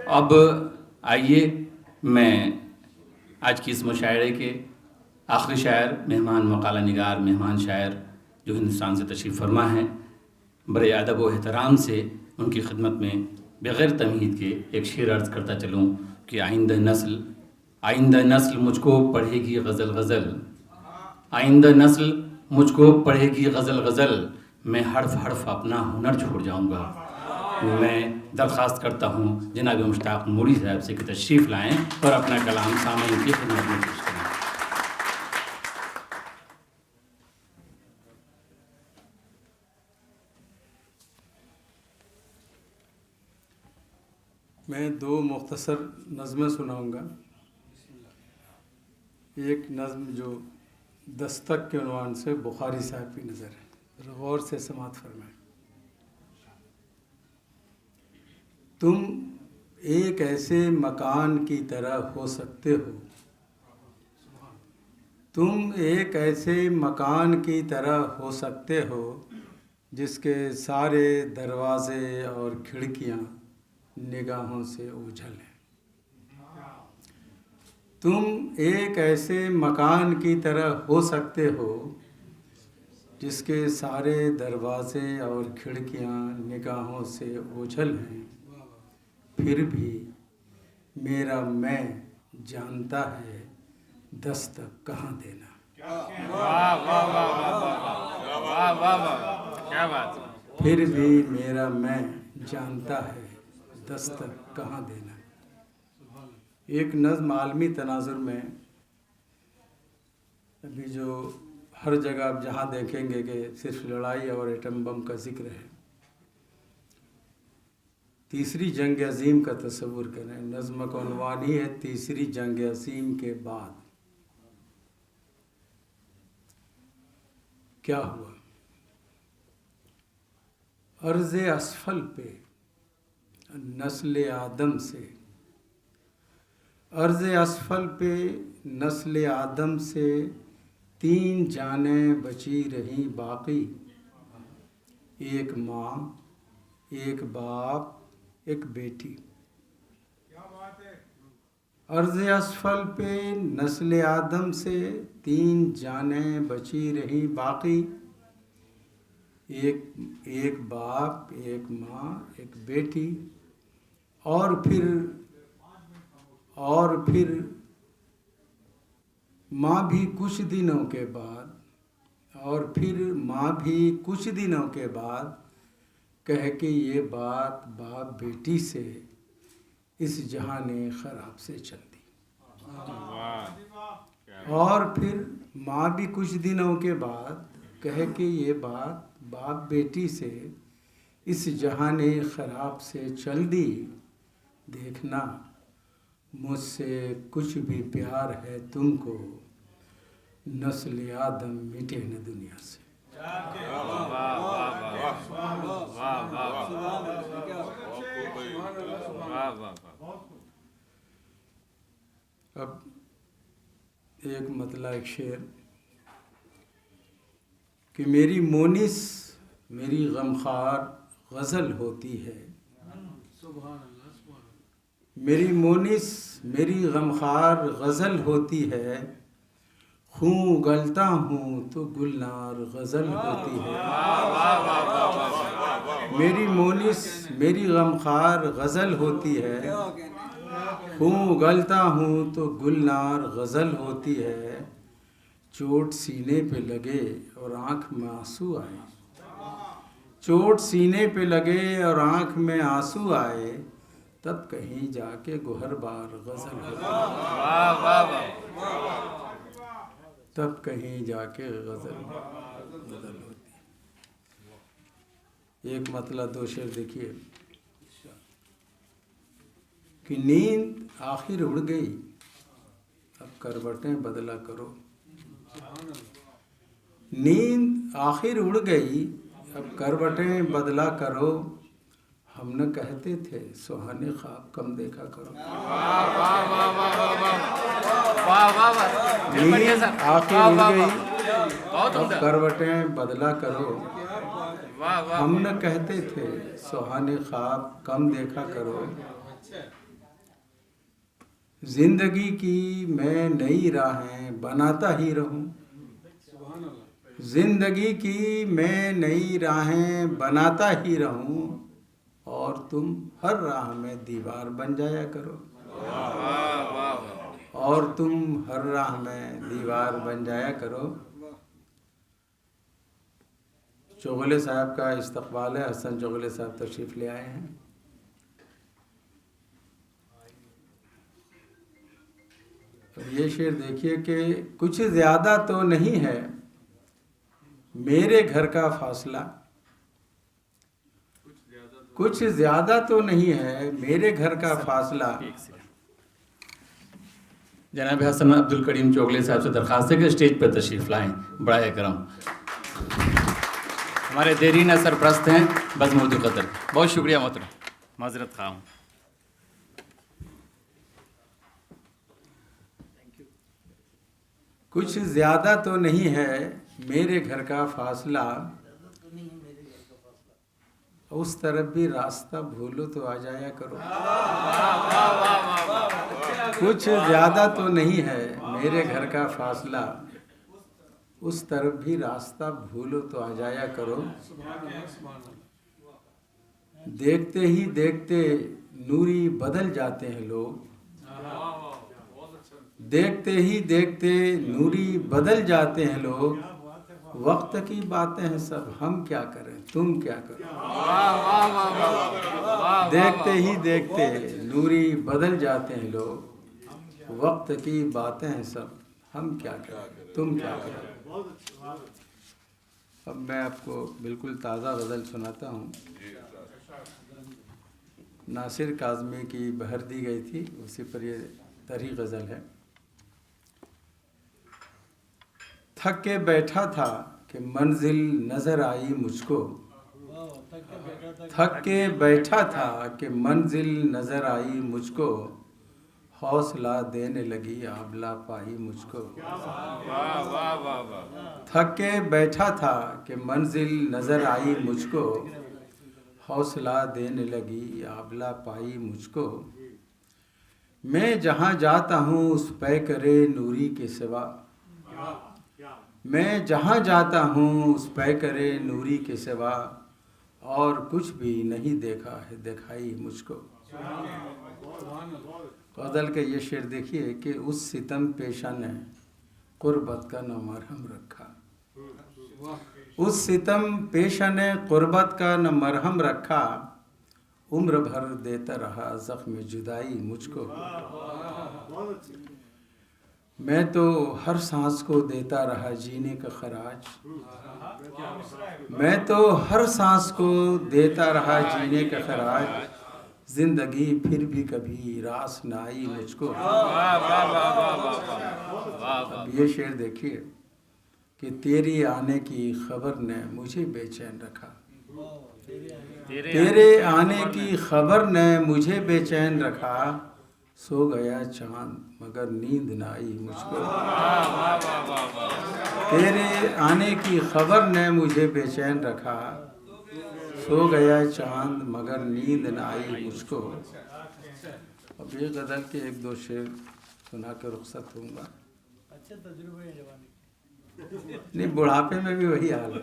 اب آئیے میں آج کی اس مشاعرے کے آخری شاعر، مہمان مقالہ نگار، مہمان شاعر جو ہندوستان سے تشریف فرما ہیں، بڑے ادب و احترام سے ان کی خدمت میں بغیر تمہید کے ایک شعر عرض کرتا چلوں کہ آئندہ نسل مجھ کو پڑھے گی غزل غزل، آئندہ نسل مجھ کو پڑھے گی غزل غزل، میں حرف حرف اپنا ہنر چھوڑ جاؤں گا۔ میں درخواست کرتا ہوں جناب مشتاق نوری صاحب سے کہ تشریف لائیں اور اپنا کلام سامعین کی خدمت میں پیش کریں۔ میں دو مختصر نظمیں سناؤں گا۔ ایک نظم جو دستک کے عنوان سے بخاری صاحب کی نظر ہے، غور سے سماعت فرمائیں۔ تم ایک ایسے مکان کی طرح ہو سکتے ہو، تم ایک ایسے مکان کی طرح ہو سکتے ہو جس کے سارے دروازے اور کھڑکیاں نگاہوں سے اوجھل ہیں۔ تم ایک ایسے مکان کی طرح ہو سکتے ہو جس کے سارے دروازے اور کھڑکیاں نگاہوں سے اوجھل ہیں، پھر بھی میرا میں جانتا ہے دستک کہاں دینا۔ پھر بھی میرا میں جانتا ہے دستک کہاں دینا۔ ایک نظم عالمی تناظر میں ابھی جو ہر جگہ آپ جہاں دیکھیں گے کہ صرف لڑائی اور ایٹم بم کا ذکر ہے، تیسری جنگ عظیم کا تصور کریں۔ نظم کا عنوان ہی ہے تیسری جنگ عظیم کے بعد کیا ہوا۔ عرض اسفل پہ نسل آدم سے، عرض اسفل پہ نسل آدم سے تین جانیں بچی رہیں باقی، ایک ماں، ایک باپ، ایک بیٹی۔ عرض اسفل پہ نسل آدم سے تین جانیں بچی رہیں باقی، ایک باپ، ایک ماں، ایک بیٹی۔ اور پھر ماں بھی کچھ دنوں کے بعد کہہ کے یہ بات باپ بیٹی سے اس جہان خراب سے چل دی۔ اور پھر ماں بھی کچھ دنوں کے بعد کہہ کے یہ بات باپ بیٹی سے اس جہان خراب سے چل دی۔ دیکھنا مجھ سے کچھ بھی پیار ہے تم کو، نسل آدم مٹے نہ دنیا سے۔ اب ایک مطلع ایک شعر کہ میری مونس میری غمخوار غزل ہوتی ہے، میری مونس میری غمخوار غزل ہوتی ہے، خوں اگلتا ہوں تو گلنار غزل ہوتی ہے۔ میری مونس میری غمخوار غزل ہوتی ہے، خوں اگلتا ہوں تو گلنار غزل ہوتی ہے۔ چوٹ سینے پہ لگے اور آنکھ میں آنسو آئے، چوٹ سینے پہ لگے اور آنکھ میں آنسو آئے، تب کہیں جا کے گوہر بار غزل ہوتی ہے، تب کہیں جا کے غزل ہوتی ہے۔ ایک مطلع دو شعر دیکھیے کہ نیند آخر اڑ گئی اب کروٹیں بدلا کرو، نیند آخر اڑ گئی اب کروٹیں بدلا کرو، ہم نہ کہتے تھے سہانے خواب کم دیکھا کرو۔ نیند آخر اڑ گئی اب کروٹیں بدلا کرو، ہم نہ کہتے تھے سہانے خواب کم دیکھا کرو، زندگی کی میں نئی راہیں بناتا ہی رہوں، زندگی کی میں نئی راہیں بناتا ہی رہوں، اور تم ہر راہ میں دیوار بن جایا کرو، اور تم ہر راہ میں دیوار بن جایا کرو۔ چغلے صاحب کا استقبال ہے، حسن چغلے صاحب تشریف لے آئے ہیں۔ یہ شعر دیکھیے کہ کچھ زیادہ تو نہیں ہے میرے گھر کا فاصلہ، کچھ زیادہ تو نہیں ہے میرے گھر کا فاصلہ۔ جناب حسن عبد الکریم چوغلے صاحب سے درخواست ہے کہ اسٹیج پر تشریف لائیں، برائے کرم۔ ہمارے دیرینہ سرپرست ہیں بزم قدر، بہت شکریہ محترم، معذرت خواہ ہوں۔ کچھ زیادہ تو نہیں ہے میرے گھر کا فاصلہ، اس طرف بھی راستہ بھولو تو آ جایا کرو۔ کچھ زیادہ تو نہیں ہے میرے گھر کا فاصلہ، اس طرف بھی راستہ بھولو تو آ جایا کرو۔ دیکھتے ہی دیکھتے نوری بدل جاتے ہیں لوگ، دیکھتے ہی دیکھتے نوری بدل جاتے ہیں لوگ، وقت کی باتیں ہیں سب، ہم کیا کریں تم کیا کرو۔ دیکھتے ہی دیکھتے نوری بدل جاتے ہیں لوگ، وقت کی باتیں ہیں سب، ہم کیا کریں تم کیا کرو۔ اب میں آپ کو بالکل تازہ غزل سناتا ہوں، ناصر کاظمی کی بہر دی گئی تھی، اسی پر یہ طری غزل ہے۔ تھک کے بیٹھا تھا کہ منزل نظر آئی مجھ کو، تھک کے بیٹھا تھا کہ منزل نظر آئی مجھ کو، حوصلہ دینے لگی آبلہ پائی مجھ کو۔ تھک کے بیٹھا تھا کہ منزل نظر آئی مجھ کو، حوصلہ دینے لگی آبلہ پائی مجھ کو۔ میں جہاں جاتا ہوں اس پیکرے نوری کے سوا، میں جہاں جاتا ہوں اس پیکرے نوری کے سوا، اور کچھ بھی نہیں دیکھا ہے دکھائی مجھ کو۔ غزل کے یہ شعر دیکھیے کہ اس ستم پیشہ نے قربت کا نہ مرہم رکھا، اس ستم پیشہ نے قربت کا نہ مرہم رکھا، عمر بھر دیتا رہا زخم جدائی مجھ کو۔ میں تو ہر سانس کو دیتا رہا جینے کا خراج، میں تو ہر سانس کو دیتا رہا جینے کا خراج، زندگی پھر بھی کبھی راس نہ آئی مجھ کو۔ اب یہ شعر دیکھیے کہ تیری آنے کی خبر نے مجھے بے چین رکھا، تیرے آنے کی خبر نے مجھے بے چین رکھا، سو گیا چاند مگر نیند نہ آئی مجھ کو۔ تیرے آنے کی خبر نے مجھے بے چین رکھا، سو گیا چاند مگر نیند نہ آئی مجھ کو۔ اب یہ غزل کے ایک دو شعر سنا کے رخصت ہوں گا۔ اچھا تجربہ ہے جوانی، نہیں بڑھاپے میں بھی وہی حال ہے۔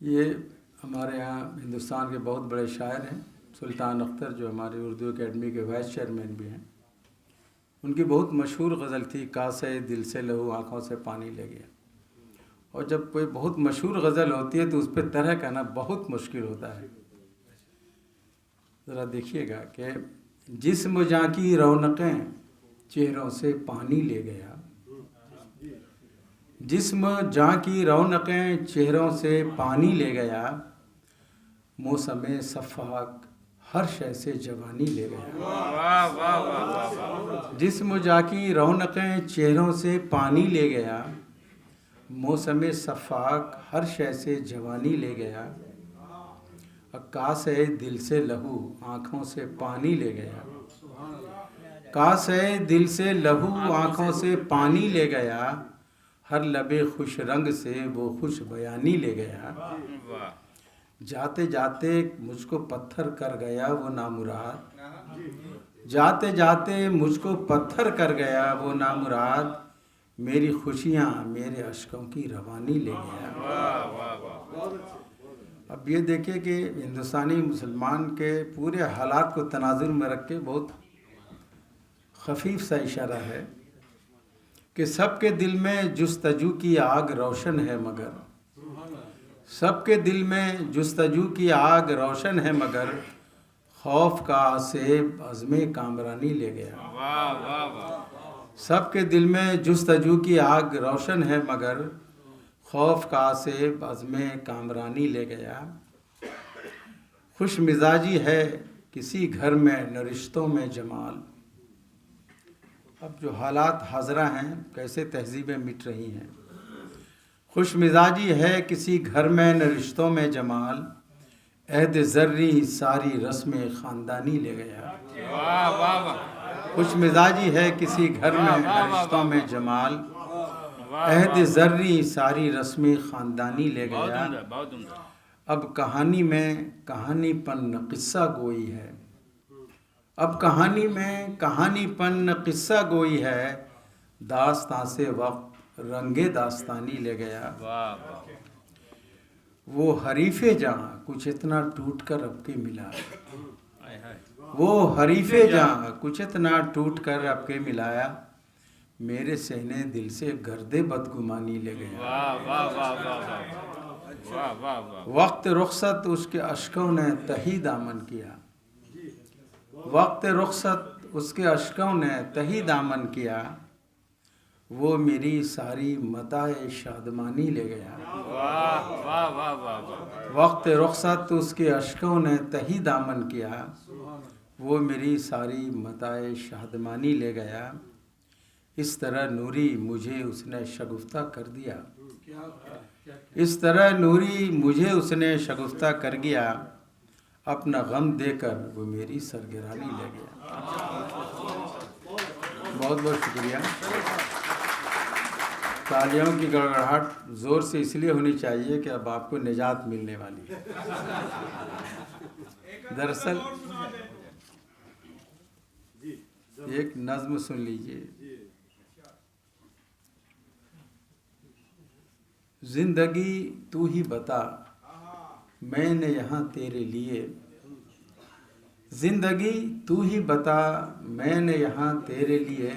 یہ ہمارے ہاں ہندوستان کے بہت بڑے شاعر ہیں سلطان اختر، جو ہماری اردو اکیڈمی کے وائس چیئرمین بھی ہیں۔ ان کی بہت مشہور غزل تھی کاسے دل سے لہو آنکھوں سے پانی لے گیا۔ اور جب کوئی بہت مشہور غزل ہوتی ہے تو اس پہ طرح کہنا بہت مشکل ہوتا ہے۔ ذرا دیکھیے گا کہ جسم جاں کی رونقیں چہروں سے پانی لے گیا، جسم جاں کی رونقیں چہروں سے پانی لے گیا، موسم صفاق ہر شے سے جوانی لے گیا۔ جسم جاں کی رونقیں چہروں سے پانی لے گیا، موسم صفاق ہر شے سے جوانی لے گیا، کاسے دل سے لہو آنکھوں سے پانی لے گیا، کاسے دل سے لہو آنکھوں سے پانی لے گیا، ہر لبے خوش رنگ سے وہ خوش بیانی لے گیا، جاتے جاتے مجھ کو پتھر کر گیا وہ نامراد، جاتے جاتے مجھ کو پتھر کر گیا وہ نامراد، میری خوشیاں میرے اشکوں کی روانی لے گیا۔ اب یہ دیکھیں کہ ہندوستانی مسلمان کے پورے حالات کو تناظر میں رکھ کے بہت خفیف سا اشارہ ہے کہ سب کے دل میں جستجو کی آگ روشن ہے مگر، سب کے دل میں جستجو کی آگ روشن ہے مگر، خوف کا آسیب عزم کامرانی لے گیا۔ سب کے دل میں جستجو کی آگ روشن ہے مگر، خوف کا آسیب عزم کامرانی لے گیا۔ خوش مزاجی ہے کسی گھر میں نہ رشتوں میں جمال۔ اب جو حالات حاضرہ ہیں کیسے تہذیبیں مٹ رہی ہیں۔ خوش مزاجی ہے کسی گھر میں نہ رشتوں میں جمال، عہد زرعی ساری رسم خاندانی لے گیا۔ خوش مزاجی ہے کسی گھر میں نہ رشتوں میں جمال، عہد زرعی ساری رسم خاندانی لے گیا۔ اب کہانی میں کہانی پن قصہ گوئی ہے، اب کہانی میں کہانی پن قصہ گوئی ہے، داستاں سے وقت رنگے داستانی لے گیا۔ وہ حریف جہاں کچھ اتنا ٹوٹ کر اب کے ملا، وہ حریف جہاں کچھ اتنا ٹوٹ کر اب کے ملایا، میرے سہنے دل سے گرد بدگمانی لے گیا۔ وقت رخصت اس کے اشکوں نے تہی دامن کیا، وقت رخصت اس کے اشکوں نے تہی دامن کیا، وہ میری ساری متاع شادمانی لے گیا۔ وقت رخصت اس کے اشکوں نے تہی دامن کیا، وہ میری ساری متاع شادمانی لے گیا۔ اس طرح نوری مجھے اس نے شگفتہ کر دیا، اس طرح نوری مجھے اس نے شگفتہ کر گیا، اپنا غم دے کر وہ میری سرگرانی لے گیا۔ بہت بہت شکریہ۔ تالیوں کی گڑگڑاہٹ زور سے اس لیے ہونی چاہیے کہ اب آپ کو نجات ملنے والی ہے۔ دراصل ایک نظم سن لیجئے۔ زندگی تو ہی بتا میں نے یہاں تیرے لیے، زندگی تو ہی بتا میں نے یہاں تیرے لیے،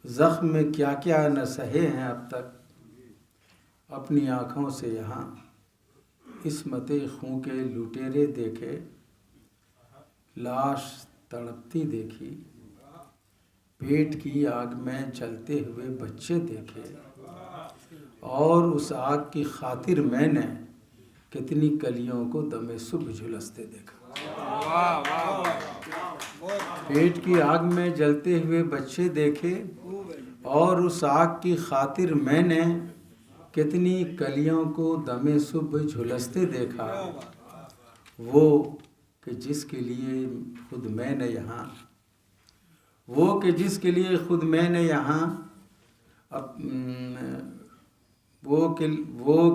زخم میں کیا کیا نہ سہے ہیں اب تک، اپنی آنکھوں سے یہاں عصمت خوں کے لٹیرے دیکھے، لاش تڑپتی دیکھی، پیٹ کی آگ میں جلتے ہوئے بچے دیکھے، اور اس آگ کی خاطر میں نے کتنی کلیوں کو دم صبح جھلستے دیکھا۔ پیٹ کی آگ میں جلتے ہوئے بچے دیکھے، اور اس آگ کی خاطر میں نے کتنی کلیوں کو دم صبح جھلستے دیکھا، وہ کہ جس کے لیے خود میں نے یہاں، وہ کہ جس کے لیے خود میں نے یہاں، وہ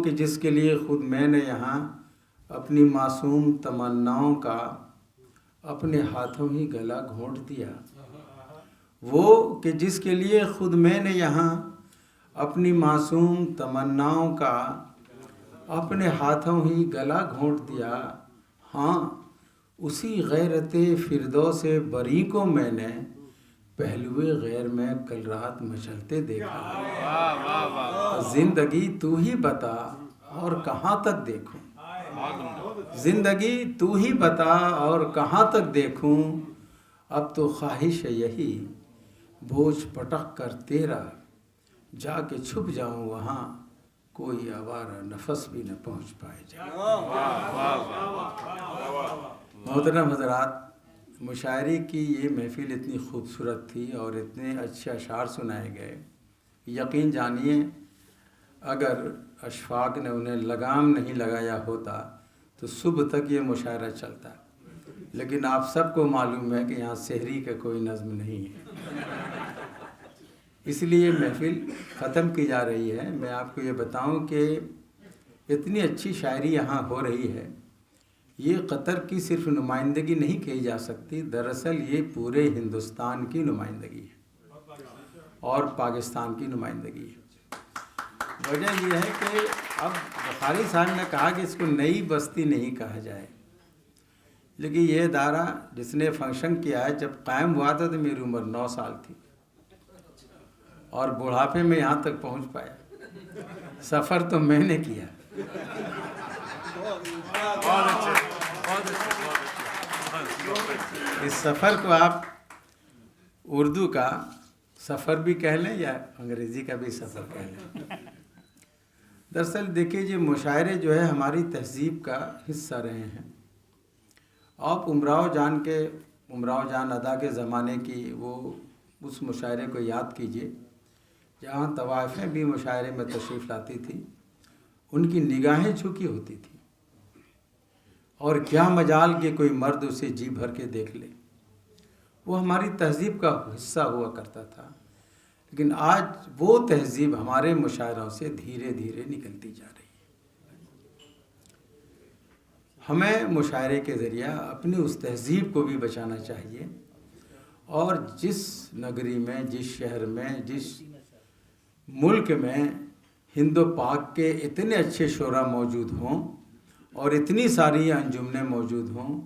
کہ جس کے لیے خود میں نے یہاں اپنی معصوم تمناؤں کا اپنے ہاتھوں ہی گلا گھونٹ دیا، وہ کہ جس کے لیے خود میں نے یہاں اپنی معصوم تمناؤں کا اپنے ہاتھوں ہی گلا گھونٹ دیا، ہاں اسی غیرت فردوس بری کو میں نے پہلوے غیر میں کل رات مچلتے دیکھا۔ زندگی تو ہی بتا اور کہاں تک دیکھوں، زندگی تو ہی بتا اور کہاں تک دیکھوں، اب تو خواہش ہے یہی بوجھ پٹک کر تیرا، جا کے چھپ جاؤں وہاں کوئی آوارہ نفس بھی نہ پہنچ پائے جائے۔ محترم حضرات، مشاعرے کی یہ محفل اتنی خوبصورت تھی اور اتنے اچھے اشعار سنائے گئے، یقین جانیے اگر اشفاق نے انہیں لگام نہیں لگایا ہوتا تو صبح تک یہ مشاعرہ چلتا، لیکن آپ سب کو معلوم ہے کہ یہاں سحری کا کوئی نظم نہیں ہے۔ اس لیے محفل ختم کی جا رہی ہے۔ میں آپ کو یہ بتاؤں کہ اتنی اچھی شاعری یہاں ہو رہی ہے، یہ قطر کی صرف نمائندگی نہیں کی جا سکتی، دراصل یہ پورے ہندوستان کی نمائندگی ہے اور پاکستان کی نمائندگی ہے۔ وجہ یہ ہے کہ اب بخاری صاحب نے کہا کہ اس کو نئی بستی نہیں کہا جائے، لیکن یہ ادارہ جس نے فنکشن کیا ہے جب قائم ہوا تھا تو میری عمر 9 سال تھی اور بڑھاپے میں یہاں تک پہنچ پایا۔ سفر تو میں نے کیا۔ اس سفر کو آپ اردو کا سفر بھی کہہ لیں یا انگریزی کا بھی سفر کہہ لیں۔ دراصل دیکھیے یہ مشاعرے جو ہے ہماری تہذیب کا حصہ رہے ہیں۔ آپ امراؤ جان ادا کے زمانے کی وہ اس مشاعرے کو یاد کیجئے جہاں طوائفیں بھی مشاعرے میں تشریف لاتی تھی، ان کی نگاہیں جھکی ہوتی تھیں اور کیا مجال کہ کوئی مرد اسے جی بھر کے دیکھ لے۔ وہ ہماری تہذیب کا حصہ ہوا کرتا تھا، لیکن آج وہ تہذیب ہمارے مشاعروں سے دھیرے دھیرے نکلتی جا رہی ہے۔ ہمیں مشاعرے کے ذریعہ اپنی اس تہذیب کو بھی بچانا چاہیے، اور جس نگری میں، جس شہر میں، جس ملک میں ہند و پاک کے اتنے اچھے شعراء موجود ہوں اور اتنی ساری انجمنیں موجود ہوں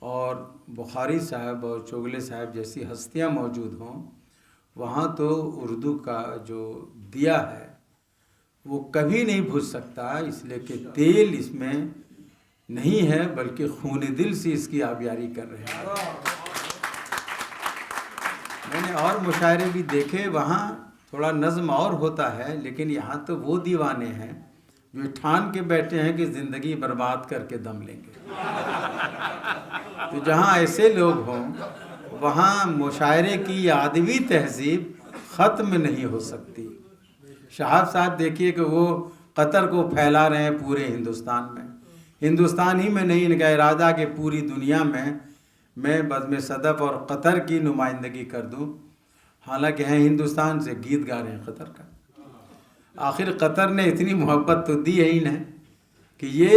اور بخاری صاحب اور چغلے صاحب جیسی ہستیاں موجود ہوں، وہاں تو اردو کا جو دیا ہے وہ کبھی نہیں بجھ سکتا، اس لیے کہ تیل اس میں نہیں ہے بلکہ خون دل سے اس کی آبیاری کر رہے ہیں۔ میں نے اور مشاعرے بھی دیکھے، وہاں تھوڑا نظم اور ہوتا ہے، لیکن یہاں تو وہ دیوانے ہیں جو ٹھان کے بیٹھے ہیں کہ زندگی برباد کر کے دم لیں گے۔ تو جہاں ایسے لوگ ہوں وہاں مشاعرے کی ادبی تہذیب ختم نہیں ہو سکتی۔ شہاب صاحب دیکھیے کہ وہ قطر کو پھیلا رہے ہیں پورے ہندوستان میں، ہندوستان ہی میں نہیں، ان کا ارادہ کہ پوری دنیا میں بزم صدف اور قطر کی نمائندگی کر دوں، حالانکہ ہیں ہندوستان سے، گیت گا رہے ہیں قطر کا۔ آخر قطر نے اتنی محبت تو دی ہے انہیں کہ یہ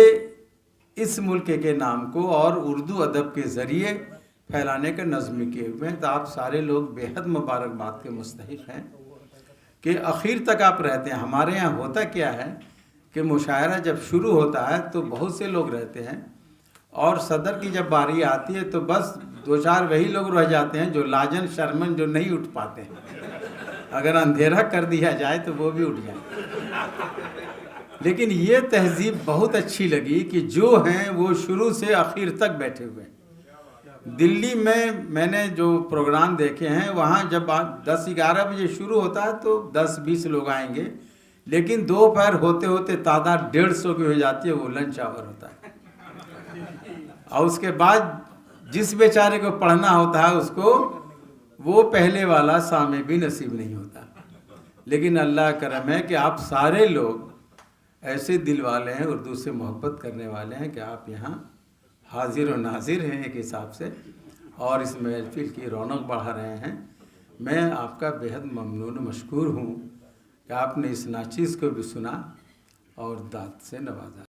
اس ملک کے نام کو اور اردو ادب کے ذریعے پھیلانے کا نظم کیے ہوئے ہیں۔ تو آپ سارے لوگ بے حد مبارکباد کے مستحق ہیں کہ اخیر تک آپ رہتے ہیں۔ ہمارے یہاں ہوتا کیا ہے کہ مشاعرہ جب شروع ہوتا ہے تو بہت سے لوگ رہتے ہیں، اور صدر کی جب باری آتی ہے تو بس 2-4 وہی لوگ رہ جاتے ہیں جو لاجن شرمن، جو نہیں اٹھ پاتے ہیں۔ اگر اندھیرا کر دیا جائے تو وہ بھی اٹھ جائیں۔ لیکن یہ تہذیب بہت اچھی لگی کہ جو ہیں وہ شروع سے آخر تک بیٹھے ہوئے ہیں۔ دلی میں نے جو پروگرام دیکھے ہیں وہاں جب 10-11 بجے شروع ہوتا ہے تو 10-20 لوگ آئیں گے، لیکن دوپہر ہوتے ہوتے تعداد 150 کی ہو جاتی ہے، وہ لنچ آور ہوتا ہے۔ اور اس کے بعد جس بیچارے کو پڑھنا ہوتا ہے اس کو وہ پہلے والا سامع بھی نصیب نہیں ہوتا۔ لیکن اللہ کرم ہے کہ آپ سارے لوگ ایسے دل والے ہیں، اردو سے محبت کرنے والے ہیں کہ آپ یہاں حاضر و ناظر ہیں ایک حساب سے، اور اس محفل کی رونق بڑھا رہے ہیں۔ میں آپ کا بے حد ممنون و مشکور ہوں کہ آپ نے اس ناچیز کو بھی سنا اور داد سے نوازا۔